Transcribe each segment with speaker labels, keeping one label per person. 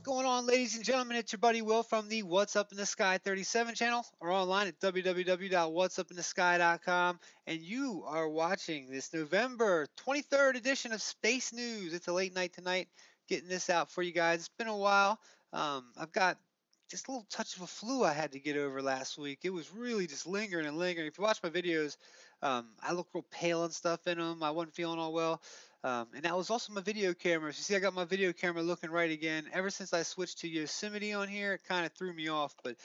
Speaker 1: Going on, ladies and gentlemen? It's your buddy Will from the What's Up in the Sky 37 channel, or online at www.whatsupinthesky.com. And you are watching this November 23rd edition of Space News. It's a late night tonight, getting this out for you guys. It's been a while. I've got just a little touch of a flu I had to get over last week. It was really just lingering and lingering. If you watch my videos, I look real pale and stuff in them. I wasn't feeling all well. And that was also my video camera. So you see, I got my video camera looking right again. Ever since I switched to Yosemite on here, it kind of threw me off. But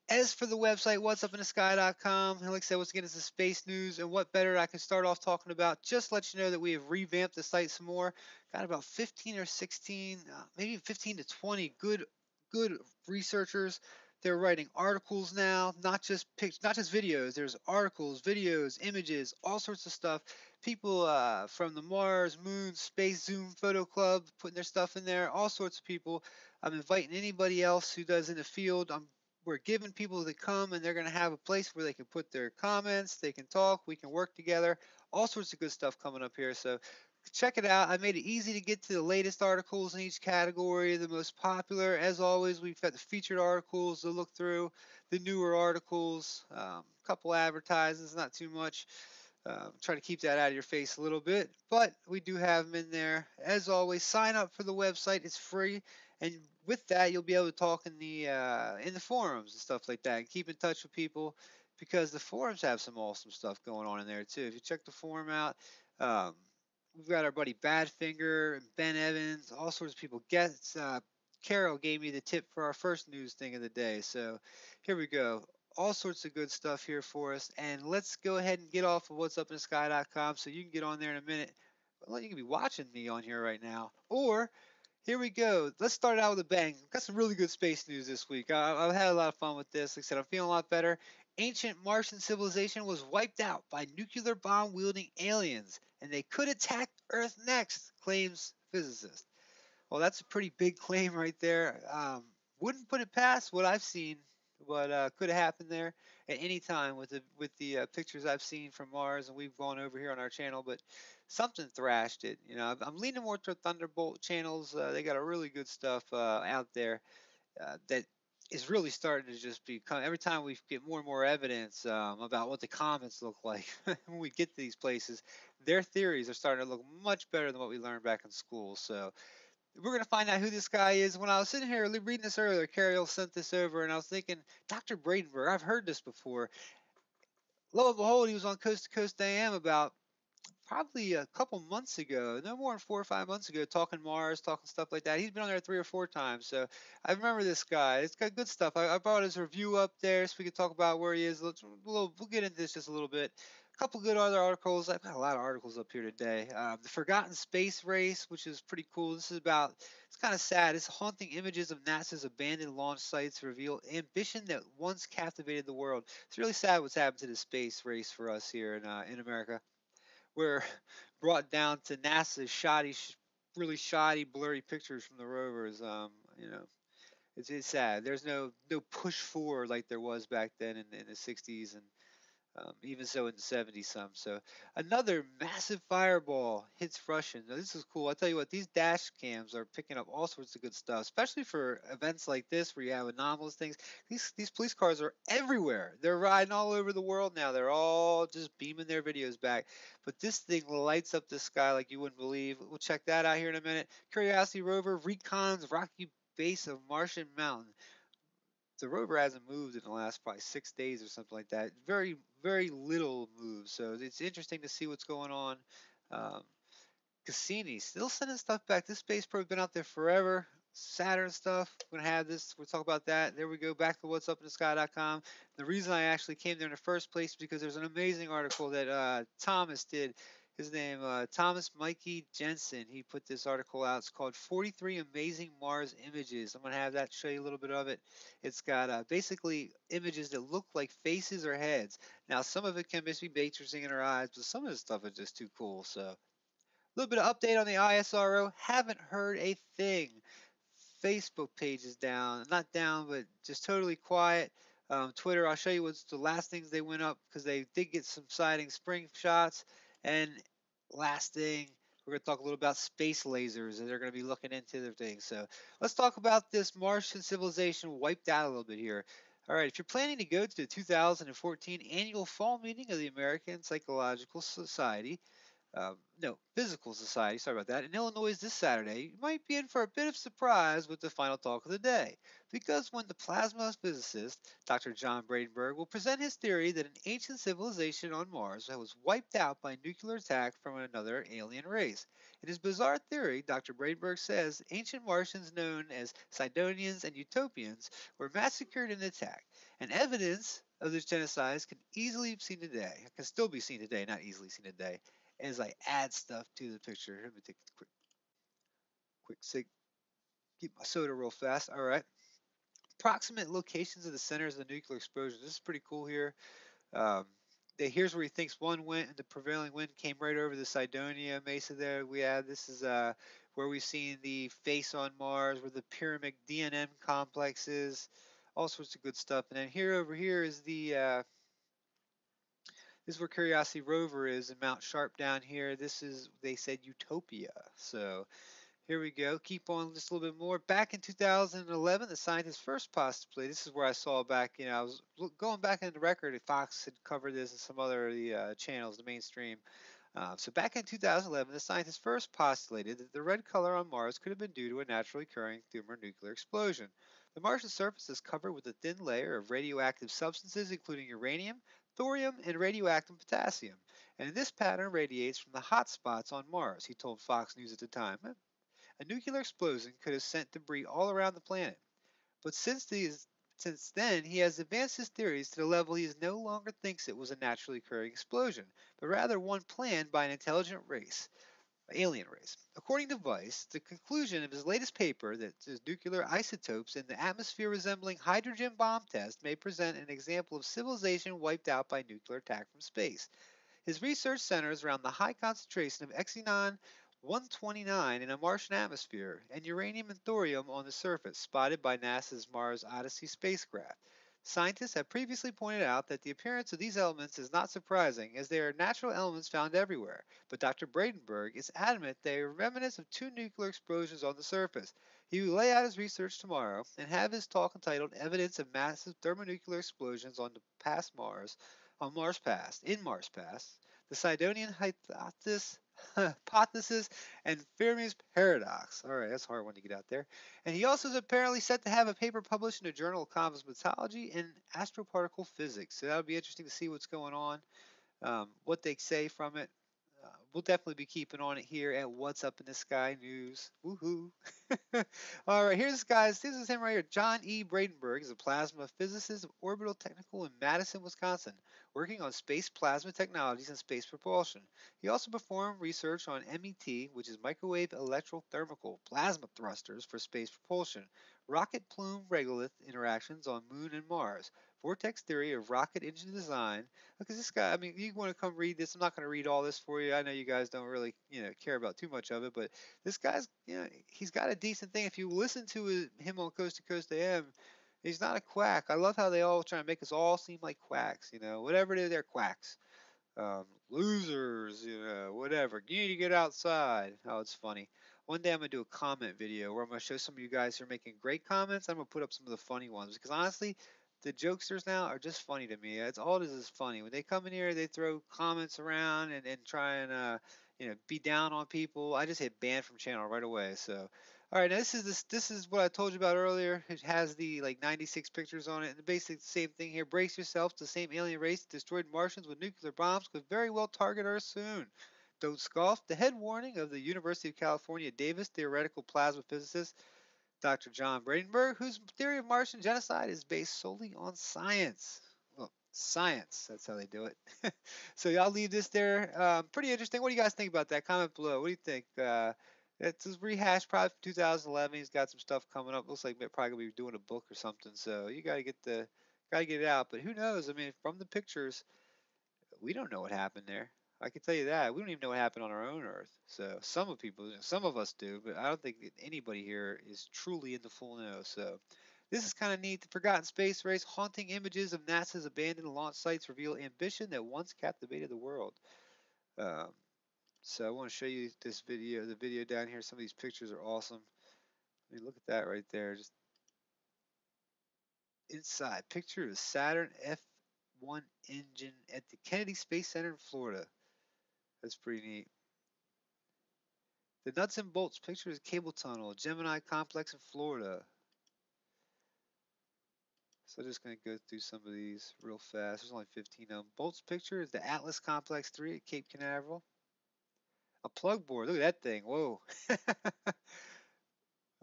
Speaker 1: as for the website, whatsupinthesky.com, and like I said, once again, it's the space news. And what better I can start off talking about? Just let you know that we have revamped the site some more. Got about 15 or 16, maybe 15 to 20 good researchers. They're writing articles now, not just videos. There's articles, videos, images, all sorts of stuff. People from the Mars, Moon, Space Zoom Photo Club putting their stuff in there. All sorts of people. I'm inviting anybody else who does in the field. We're giving people to come, and they're going to have a place where they can put their comments. They can talk. We can work together. All sorts of good stuff coming up here. So check it out. I made it easy to get to the latest articles in each category, the most popular. As always, we've got the featured articles to look through, the newer articles, a couple advertisements, not too much. Try to keep that out of your face a little bit, but we do have them in there. As always, sign up for the website. It's free, and with that, you'll be able to talk in the forums and stuff like that, and keep in touch with people because the forums have some awesome stuff going on in there too. If you check the forum out. We've got our buddy Badfinger, Ben Evans, all sorts of people. Carol gave me the tip for our first news thing of the day. So here we go. All sorts of good stuff here for us. And let's go ahead and get off of whatsupinthesky.com so you can get on there in a minute. Well, you can be watching me on here right now. Or here we go. Let's start out with a bang. I've got some really good space news this week. I've had a lot of fun with this. Like I said, I'm feeling a lot better. Ancient Martian civilization was wiped out by nuclear bomb wielding aliens, and they could attack Earth next, claims physicist. Well, that's a pretty big claim right there. Wouldn't put it past what I've seen, but could have happened there at any time with the pictures I've seen from Mars, and we've gone over here on our channel. But something thrashed it. You know, I'm leaning more toward Thunderbolt channels. They got a really good stuff out there that is really starting to just become. Every time we get more and more evidence about what the comets look like when we get to these places, their theories are starting to look much better than what we learned back in school. So we're going to find out who this guy is. When I was sitting here reading this earlier, Carol sent this over, and I was thinking, Dr. Bradenberg, I've heard this before. Lo and behold, he was on Coast to Coast AM about probably a couple months ago, no more than 4 or 5 months ago, talking Mars, talking stuff like that. He's been on there 3 or 4 times, so I remember this guy. It's got good stuff. I brought his review up there so we could talk about where he is. We'll get into this just a little bit. A couple good other articles. I've got a lot of articles up here today. The Forgotten Space Race, which is pretty cool. This is about, it's kind of sad. It's haunting images of NASA's abandoned launch sites reveal ambition that once captivated the world. It's really sad what's happened to the space race for us here in America. We're brought down to NASA's really shoddy, blurry pictures from the rovers. You know, it's sad. There's no push forward like there was back then in the 60s and even so in the 70s some. So another massive fireball hits Russian. Now, this is cool. I'll tell you what, these dash cams are picking up all sorts of good stuff, especially for events like this where you have anomalous things. These police cars are everywhere. They're riding all over the world now. They're all just beaming their videos back. But this thing lights up the sky like you wouldn't believe. We'll check that out here in a minute. Curiosity rover recons rocky base of Martian mountain. The rover hasn't moved in the last probably 6 days or something like that. Very, very little moves. So it's interesting to see what's going on. Um, Cassini still sending stuff back. This space probe been out there forever. Saturn stuff. We're gonna have this. We'll talk about that. There we go. Back to whatsupinthesky.com. The reason I actually came there in the first place is because there's an amazing article that Thomas did. His name, Thomas Mikey Jensen. He put this article out. It's called 43 Amazing Mars Images. I'm going to have that show you a little bit of it. It's got basically images that look like faces or heads. Now, some of it can just be matrixing in our eyes, but some of the stuff is just too cool. So, a little bit of update on the ISRO. Haven't heard a thing. Facebook page is down. Not down, but just totally quiet. Twitter, I'll show you what's the last things they went up because they did get some sighting spring shots. And last thing, We're going to talk a little about space lasers, and they're going to be looking into their things. So let's talk about this Martian civilization wiped out a little bit here. All right, if you're planning to go to the 2014 annual fall meeting of the American Psychological Society, no, Physical Society, sorry about that, in Illinois this Saturday, you might be in for a bit of surprise with the final talk of the day. Because when the plasma physicist, Dr. John Bradenberg, will present his theory that an ancient civilization on Mars was wiped out by nuclear attack from another alien race. In his bizarre theory, Dr. Bradenberg says ancient Martians known as Sidonians and Utopians were massacred in an attack, and evidence of this genocide can easily be seen today. Can still be seen today, not easily seen today, as I add stuff to the picture. Let me take a quick sig. Keep my soda real fast. All right. Approximate locations of the centers of the nuclear explosion. This is pretty cool here. Um, here's where he thinks one went, and the prevailing wind came right over the Cydonia Mesa there. This is where we've seen the face on Mars, where the pyramid DNM complex is, all sorts of good stuff. And then here over here is this is where Curiosity Rover is, and Mount Sharp down here. This is, they said, Utopia. So here we go. Keep on just a little bit more. Back in 2011, the scientists first postulated. This is where I saw back. I was going back in the record. Fox had covered this and some other of the channels, the mainstream. So back in 2011, the scientists first postulated that the red color on Mars could have been due to a naturally occurring thermonuclear explosion. The Martian surface is covered with a thin layer of radioactive substances, including uranium, thorium, and radioactive potassium. And this pattern radiates from the hot spots on Mars, he told Fox News at the time. A nuclear explosion could have sent debris all around the planet. But since then, he has advanced his theories to the level he no longer thinks it was a naturally occurring explosion, but rather one planned by an intelligent race, alien race. According to Vice, the conclusion of his latest paper that nuclear isotopes in the atmosphere resembling hydrogen bomb test may present an example of civilization wiped out by nuclear attack from space. His research centers around the high concentration of xenon 129 in a Martian atmosphere and uranium and thorium on the surface, spotted by NASA's Mars Odyssey spacecraft. Scientists have previously pointed out that the appearance of these elements is not surprising, as they are natural elements found everywhere, but Dr. Bradenberg is adamant they are remnants of two nuclear explosions on the surface. He will lay out his research tomorrow and have his talk entitled Evidence of Massive Thermonuclear Explosions on Mars past, in Mars past, the Sidonian hypothesis, and Fermi's paradox. All right, that's a hard one to get out there. And he also is apparently set to have a paper published in the Journal of Cosmology and Astroparticle Physics. So that'll be interesting to see what's going on, what they say from it. We'll definitely be keeping on it here at What's Up in the Sky News. Woohoo! All right, here's guys. This is him right here. John E. Bradenberg is a plasma physicist of Orbital Technical in Madison, Wisconsin, working on space plasma technologies and space propulsion. He also performed research on MET, which is microwave electrothermal plasma thrusters for space propulsion, rocket plume regolith interactions on Moon and Mars, vortex theory of rocket engine design. Because this guy, I mean, you want to come read this. I'm not going to read all this for you. I know you guys don't really, care about too much of it, but this guy's, he's got a decent thing. If you listen to him on Coast to Coast AM, he's not a quack. I love how they all try to make us all seem like quacks. Whatever it is, they're quacks. Losers, whatever. You need to get outside. Oh, it's funny. One day I'm gonna do a comment video where I'm gonna show some of you guys who are making great comments. I'm gonna put up some of the funny ones because honestly, the jokesters now are just funny to me. It's all it is funny. When they come in here, they throw comments around and try and be down on people. I just hit ban from channel right away. So, all right, now this is what I told you about earlier. It has the like 96 pictures on it, and basically the same thing here. Brace yourselves. The same alien race that destroyed Martians with nuclear bombs could very well target Earth soon. Don't scoff. The head warning of the University of California, Davis theoretical plasma physicist Dr. John Bradenberg, whose theory of Martian genocide is based solely on science. Well, science, that's how they do it. So y'all leave this there. Pretty interesting. What do you guys think about that? Comment below. What do you think? It's a rehash probably from 2011. He's got some stuff coming up. Looks like they're probably gonna be doing a book or something. So you gotta get it out. But who knows? I mean, from the pictures, we don't know what happened there. I can tell you that. We don't even know what happened on our own Earth. So some of us do, but I don't think that anybody here is truly in the full know. So this is kind of neat. The Forgotten Space Race, haunting images of NASA's abandoned launch sites reveal ambition that once captivated the world. Um, So I want to show you this video, the video down here. Some of these pictures are awesome. I mean, look at that right there. Just inside picture of the Saturn F1 engine at the Kennedy Space Center in Florida. That's pretty neat. The nuts and bolts picture is cable tunnel, Gemini complex in Florida. So I'm just going to go through some of these real fast. There's only 15 of them. Bolts picture is the Atlas Complex 3 at Cape Canaveral. A plug board. Look at that thing. Whoa.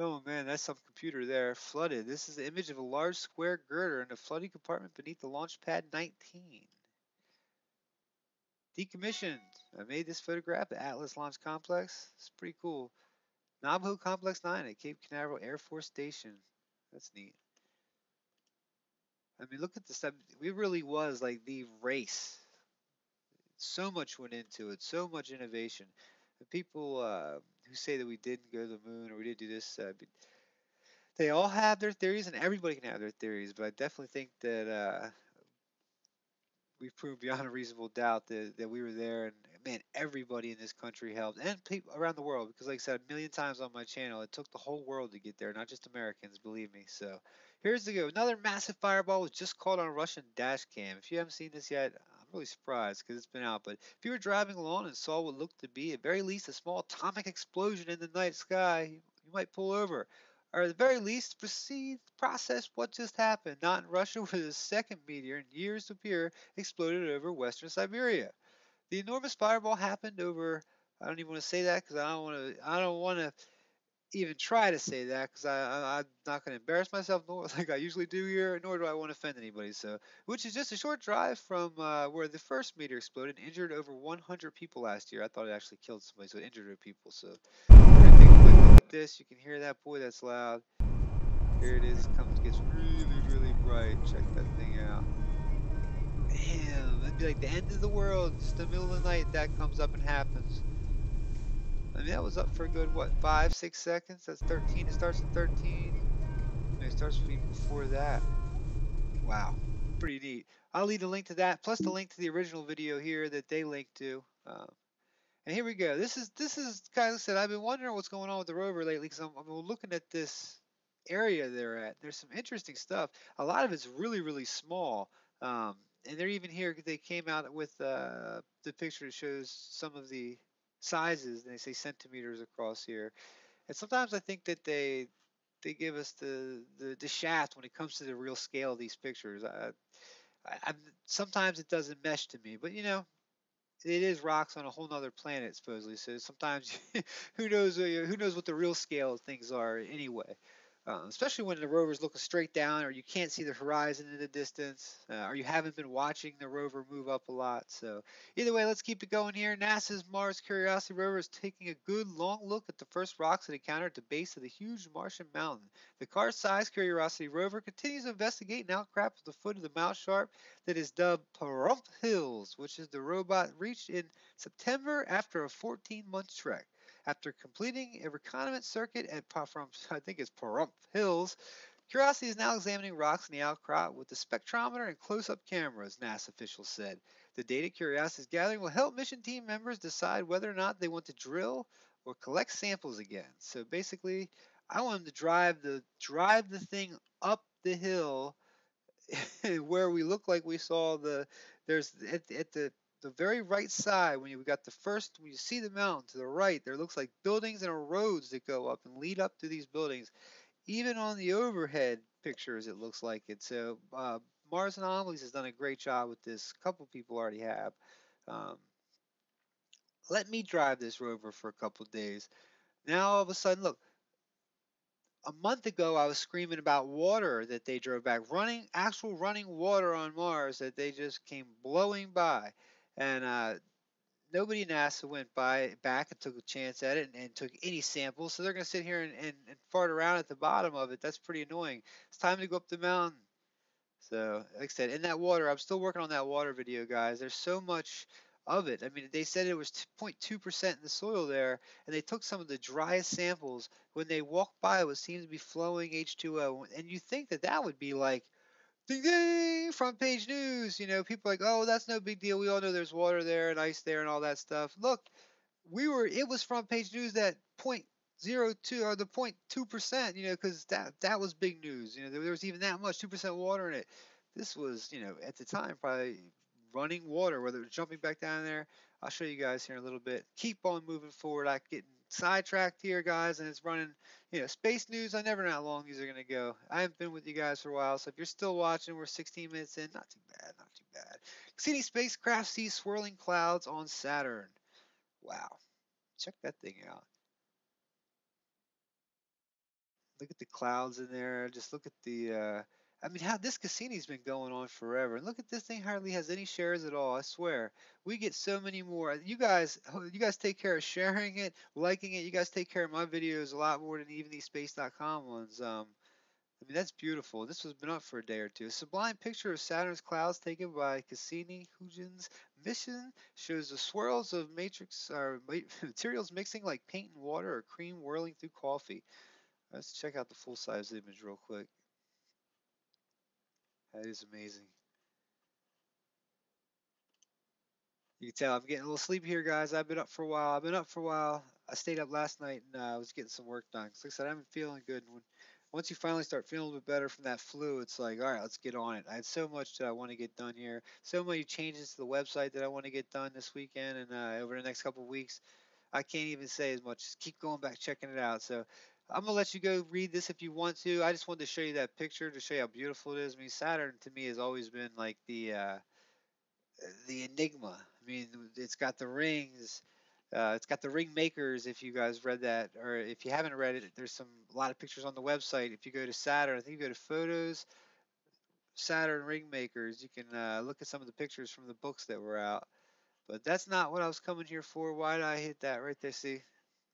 Speaker 1: Oh man, that's some computer there. Flooded. This is the image of a large square girder in the flooding compartment beneath the launch pad 19. Decommissioned. I made this photograph at Atlas Launch Complex. It's pretty cool. Navajo Complex 9 at Cape Canaveral Air Force Station. That's neat. I mean, look at this. We really was like the race. So much went into it. So much innovation. The people who say that we didn't go to the moon or we didn't do this, they all have their theories, and everybody can have their theories. But I definitely think that we've proved beyond a reasonable doubt that we were there, and man, everybody in this country helped, and people around the world, because like I said a million times on my channel, it took the whole world to get there, not just Americans, believe me. So here's the go. Another massive fireball was just caught on a Russian dash cam. If you haven't seen this yet, I'm really surprised because it's been out. But if you were driving along and saw what looked to be at very least a small atomic explosion in the night sky, you might pull over, or at the very least proceed to process what just happened. Not in Russia, where the second meteor in years to appear exploded over western Siberia. The enormous fireball happened over. I don't even want to say that because I don't want to. I don't want to even try to say that because I'm not going to embarrass myself, nor like I usually do here, nor do I want to offend anybody. So, which is just a short drive from where the first meteor exploded and injured over 100 people last year. I thought it actually killed somebody, so it injured people. So, we're gonna take a quick look at this. You can hear that, boy, that's loud. Here it is. Gets really, really bright. Check that thing out. Damn, that'd be like the end of the world. Just the middle of the night, that comes up and happens. I mean, that was up for a good, what, 5, 6 seconds? That's 13. It starts at 13. I mean, it starts even before that. Wow, pretty neat. I'll leave a link to that, plus the link to the original video here that they linked to. And here we go. This is kind of said. I've been wondering what's going on with the rover lately because I'm looking at this area they're at. There's some interesting stuff. A lot of it's really really small. And they're even here. They came out with the picture that shows some of the sizes. And they say centimeters across here. And sometimes I think that they give us the shaft when it comes to the real scale of these pictures. Sometimes it doesn't mesh to me, but it is rocks on a whole nother planet supposedly. So sometimes who knows what the real scale of things are anyway. Especially when the rover's looking straight down, or you can't see the horizon in the distance, or you haven't been watching the rover move up a lot. So either way, let's keep it going here. NASA's Mars Curiosity rover is taking a good long look at the first rocks it encountered at the base of the huge Martian mountain. The car-sized Curiosity rover continues to investigate an outcrop at the foot of the Mount Sharp that is dubbed Pahrump Hills, which is the robot reached in September after a 14-month trek. After completing a reconnaissance circuit at I think it's Pahrump Hills, Curiosity is now examining rocks in the outcrop with the spectrometer and close-up cameras, NASA officials said. The data Curiosity is gathering will help mission team members decide whether or not they want to drill or collect samples again. So basically, I want them to drive the thing up the hill where we look like we saw there's at the very right side when you got the first when you see the mountain to the right there looks like buildings and roads that go up and lead up to these buildings. Even on the overhead pictures it looks like it. So Mars Anomalies has done a great job with this. A couple people already have. um, Let me drive this rover for a couple days. Now all of a sudden, look, a month ago I was screaming about water that they drove back, actual running water on Mars that they just came blowing by, and nobody in NASA went back and took a chance at it and took any samples. So they're going to sit here and fart around at the bottom of it. That's pretty annoying. It's time to go up the mountain. So, like I said, in that water, I'm still working on that water video, guys. There's so much of it. I mean, they said it was 0.2% in the soil there, and they took some of the driest samples. When they walked by, it would seem to be flowing H2O. And you think that that would be like, ding ding, front page news. People are like, oh, that's no big deal. We all know there's water there and ice there and all that stuff. Look, it was front page news at 0.02 or the 0.2%, because that was big news. There was even that much 2% water in it. This was, at the time probably running water, whether it was jumping back down there. I'll show you guys here in a little bit. Keep on moving forward. I getting sidetracked here, guys, and it's running. Space news. I never know how long these are gonna go. I haven't been with you guys for a while, so if you're still watching, we're 16 minutes in. Not too bad. Not too bad. Cassini spacecraft sees swirling clouds on Saturn. Wow. Check that thing out. Look at the clouds in there. Just look at the. I mean, how this Cassini's been going on forever. And look at this thing; hardly has any shares at all. I swear, we get so many more. You guys take care of sharing it, liking it. You guys take care of my videos a lot more than even these space.com ones. I mean, that's beautiful. This has been up for a day or two. A sublime picture of Saturn's clouds taken by Cassini Huygens mission shows the swirls of matrix or materials mixing like paint and water or cream whirling through coffee. Let's check out the full-size image real quick. That is amazing. You can tell I'm getting a little sleepy here, guys. I've been up for a while. I stayed up last night and I was getting some work done. Like I said, I'm feeling good. Once you finally start feeling a little bit better from that flu, it's like, all right, let's get on it. I had so much that I want to get done here. So many changes to the website that I want to get done this weekend and over the next couple of weeks. I can't even say as much. Just keep going back, checking it out. So I'm gonna let you go read this if you want to. I just wanted to show you that picture to show you how beautiful it is. I mean, Saturn to me has always been like the enigma. I mean, it's got the rings. It's got the ring makers. If you guys read that, or if you haven't read it, there's a lot of pictures on the website. If you go to Saturn, I think you go to photos, Saturn ring makers. You can look at some of the pictures from the books that were out. But that's not what I was coming here for. Why did I hit that right there? See,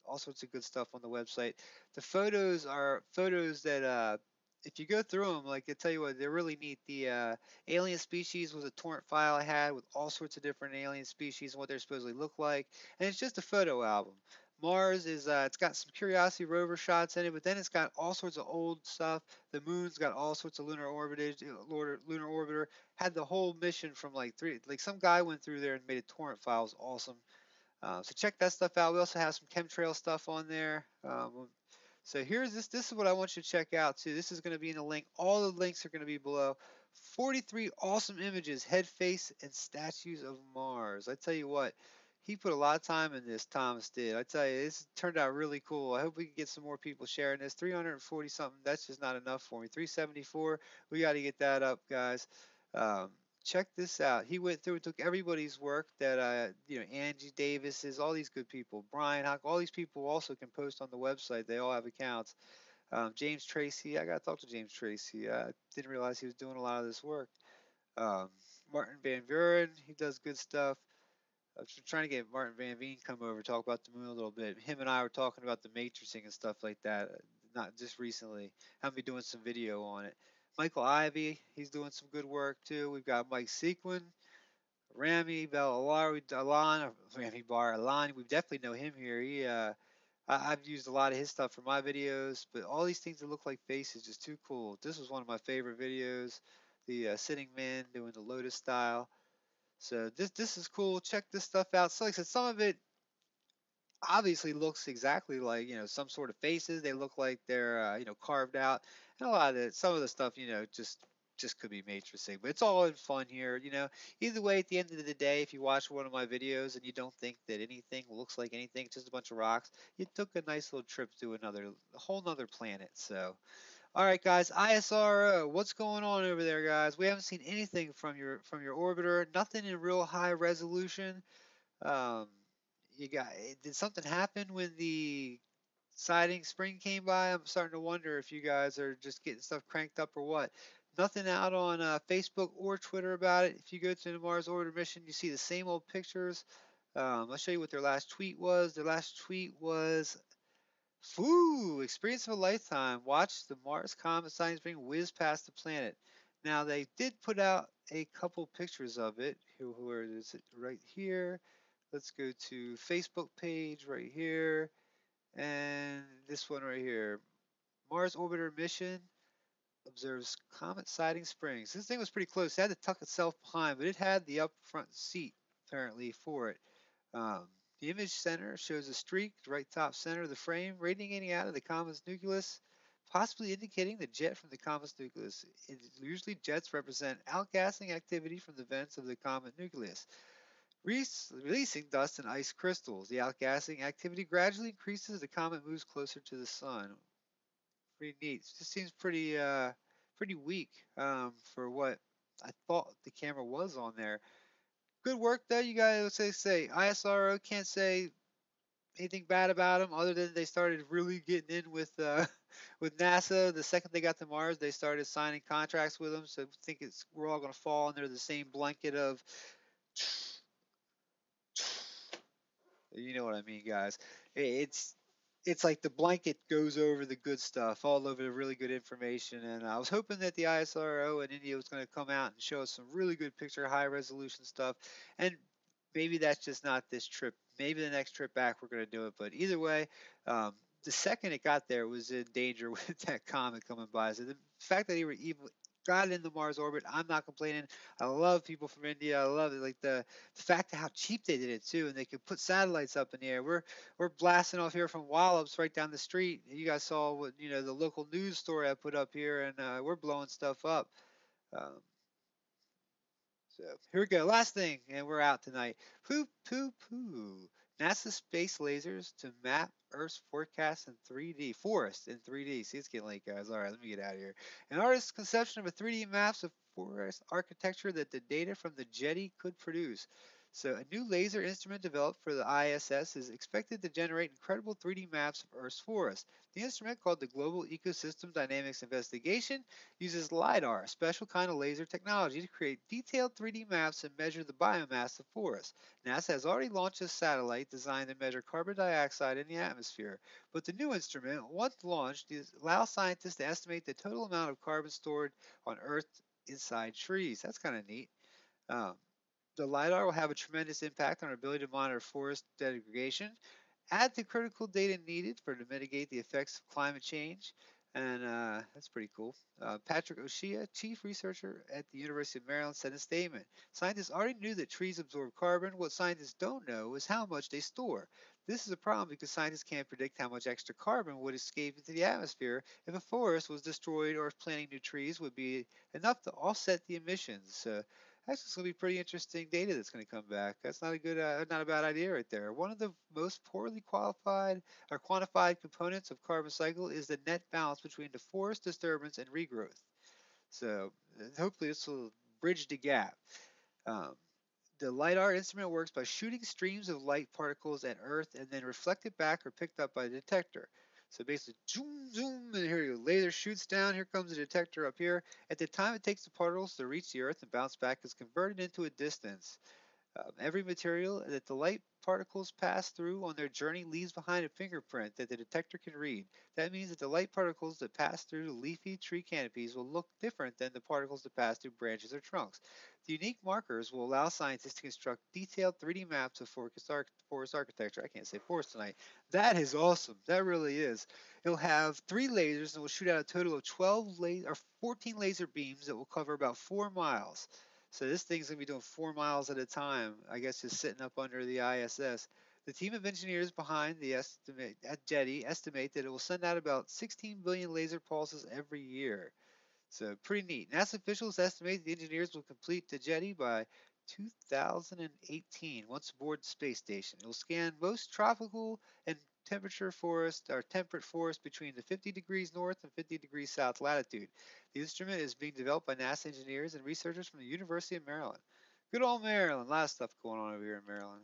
Speaker 1: all sorts of good stuff on the website. The photos are photos that if you go through them, like I tell you what, they're really neat. The alien species was a torrent file I had with all sorts of different alien species and what they're supposedly look like, and it's just a photo album. Mars is it's got some Curiosity rover shots in it, but then it's got all sorts of old stuff. The moon's got all sorts of lunar orbiter. Had the whole mission from like some guy went through there and made a torrent file. It was awesome. So check that stuff out. We also have some chemtrail stuff on there. So here's this. This is what I want you to check out too. This is going to be in the link. All the links are going to be below. 43 awesome images, head, face, and statues of Mars. I tell you what, he put a lot of time in this. Thomas did. I tell you, this turned out really cool. I hope we can get some more people sharing this. 340 something. That's just not enough for me. 374. We got to get that up, guys. Um, check this out. He went through and took everybody's work that Angie Davis's, all these good people, Brian Hawk, all these people also can post on the website. They all have accounts. James Tracy, I got to talk to James Tracy. I didn't realize he was doing a lot of this work. Um, Martin Van Buren, he does good stuff. I was trying to get Martin Van Veen come over talk about the moon a little bit. Him and I were talking about the matrixing and stuff like that, not just recently. I'm be doing some video on it. Michael Ivy, he's doing some good work too. We've got Mike Sequin, Rami Belalar, Alan, Rami Bar, Alan. We definitely know him here. I've used a lot of his stuff for my videos, but all these things that look like faces just too cool. This was one of my favorite videos. The sitting man doing the lotus style. So this is cool. Check this stuff out. So like I said, some of it obviously looks exactly like some sort of faces. They look like they're carved out, and a lot of some of the stuff just could be matrixing. But it's all in fun here. Either way, at the end of the day, if you watch one of my videos and you don't think that anything looks like anything, it's just a bunch of rocks, you took a nice little trip to a whole nother planet. So. All right, guys. ISRO, what's going on over there, guys? We haven't seen anything from your orbiter. Nothing in real high resolution. Um, did something happen when the siding spring came by? I'm starting to wonder if you guys are just getting stuff cranked up or what. Nothing out on Facebook or Twitter about it. If you go to the Mars orbiter mission, you see the same old pictures. I'll show you what their last tweet was. Their last tweet was, "Foo! Experience of a lifetime. Watch the Mars comet sighting spring whiz past the planet." Now they did put out a couple pictures of it. Where is it? Right here. Let's go to Facebook page right here, and this one right here. Mars orbiter mission observes comet sighting springs. This thing was pretty close. It had to tuck itself behind, but it had the up front seat apparently for it. Um, The image center shows a streak, right top center of the frame, radiating out of the comet's nucleus, possibly indicating the jet from the comet's nucleus. Usually, jets represent outgassing activity from the vents of the comet nucleus, releasing dust and ice crystals. The outgassing activity gradually increases as the comet moves closer to the sun. Pretty neat. It just seems pretty weak for what I thought the camera was on there. Good work though. You guys say ISRO can't say anything bad about them other than they started really getting in with with NASA. The second they got to Mars, they started signing contracts with them. So I think we're all going to fall under the same blanket of, you know what I mean, guys. It's like the blanket goes over the good stuff, all over the really good information. And I was hoping that the ISRO and India was going to come out and show us some really good picture, high resolution stuff. And maybe that's just not this trip. Maybe the next trip back we're going to do it. But either way, um, the second it got there, it was in danger with that comet coming by. So the fact that he were even got into Mars orbit, I'm not complaining. I love people from India. I love it. Like the fact of how cheap they did it too, and they could put satellites up in the air. We're blasting off here from Wallops right down the street. You guys saw what the local news story I put up here, and we're blowing stuff up. Um, so here we go. Last thing, and we're out tonight. Poo, poo, poo. NASA space lasers to map Earth's forecast in 3D. Forest in 3D. See, it's getting late, guys. All right, let me get out of here. An artist's conception of a 3D maps of forest architecture that the data from the Jetty could produce. So, a new laser instrument developed for the ISS is expected to generate incredible 3D maps of Earth's forests. The instrument, called the Global Ecosystem Dynamics Investigation, uses LiDAR, a special kind of laser technology, to create detailed 3D maps and measure the biomass of forests. NASA has already launched a satellite designed to measure carbon dioxide in the atmosphere, but the new instrument, once launched, allows scientists to estimate the total amount of carbon stored on Earth inside trees. That's kind of neat. Um, the LiDAR will have a tremendous impact on our ability to monitor forest degradation, add the critical data needed to mitigate the effects of climate change. And that's pretty cool. Patrick O'Shea, chief researcher at the University of Maryland, said in a statement, scientists already knew that trees absorb carbon. What scientists don't know is how much they store. This is a problem because scientists can't predict how much extra carbon would escape into the atmosphere if a forest was destroyed, or if planting new trees would be enough to offset the emissions. That's just going to be pretty interesting data that's going to come back. That's not a bad idea right there. One of the most poorly qualified or quantified components of carbon cycle is the net balance between the forest disturbance and regrowth. So hopefully this will bridge the gap. Um, the LiDAR instrument works by shooting streams of light particles at Earth and then reflected back or picked up by the detector. So basically, zoom, zoom, and here you go. Laser shoots down. Here comes the detector up here. At the time it takes the particles to reach the Earth and bounce back, is converted into a distance. Every material that the light particles pass through on their journey leaves behind a fingerprint that the detector can read. That means that the light particles that pass through leafy tree canopies will look different than the particles that pass through branches or trunks. The unique markers will allow scientists to construct detailed 3D maps of forest architecture. I can't say forest tonight. That is awesome. That really is. It'll have 3 lasers and will shoot out a total of 14 laser beams that will cover about 4 miles. So this thing's gonna be doing 4 miles at a time. I guess just sitting up under the ISS. The team of engineers behind the estimate at Jetty estimate that it will send out about 16 billion laser pulses every year. So pretty neat. NASA officials estimate the engineers will complete the Jetty by 2018 once aboard the space station. It will scan most tropical and temperate forest between the 50 degrees north and 50 degrees south latitude. The instrument is being developed by NASA engineers and researchers from the University of Maryland. Good old Maryland. A lot of stuff going on over here in Maryland.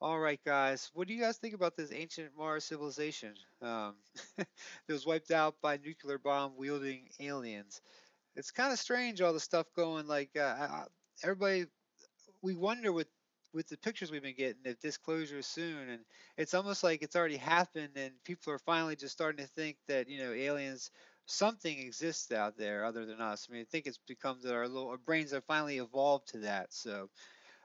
Speaker 1: All right, guys. What do you guys think about this ancient Mars civilization that was wiped out by nuclear bomb wielding aliens? It's kind of strange, all the stuff going like everybody. We wonder with the pictures we've been getting if this closure is soon, and it's almost like it's already happened, and people are finally just starting to think that aliens, something exists out there other than us. I mean, I think it's become that our brains have finally evolved to that. So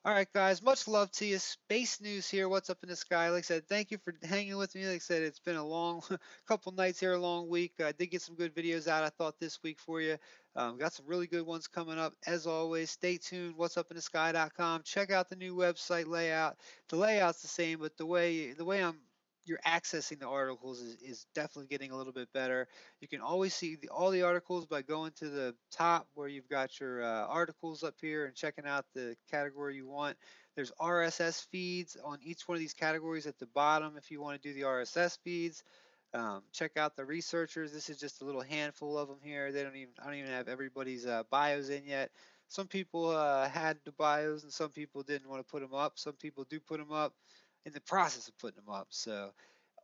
Speaker 1: All right, guys, much love to you. Space news here. What's up in the sky? Like I said, thank you for hanging with me. Like I said, it's been a long couple nights here, a long week. I did get some good videos out, I thought, this week for you. Got some really good ones coming up. As always, stay tuned. What'supinthesky.com. Check out the new website layout. The layout's the same, but the way you're accessing the articles is definitely getting a little bit better. You can always see all the articles by going to the top where you've got your articles up here and checking out the category you want. There's RSS feeds on each one of these categories at the bottom if you want to do the RSS feeds. Check out the researchers. This is just a little handful of them here. I don't even have everybody's bios in yet. Some people had the bios and some people didn't want to put them up. Some people do put them up in the process of putting them up. So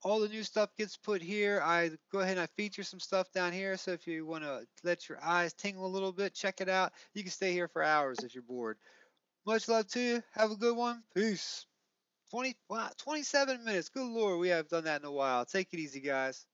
Speaker 1: all the new stuff gets put here. I go ahead and I feature some stuff down here. So if you want to let your eyes tingle a little bit, check it out. You can stay here for hours if you're bored. Much love to you. Have a good one. Peace. 27 minutes. Good Lord, we haven't done that in a while. Take it easy, guys.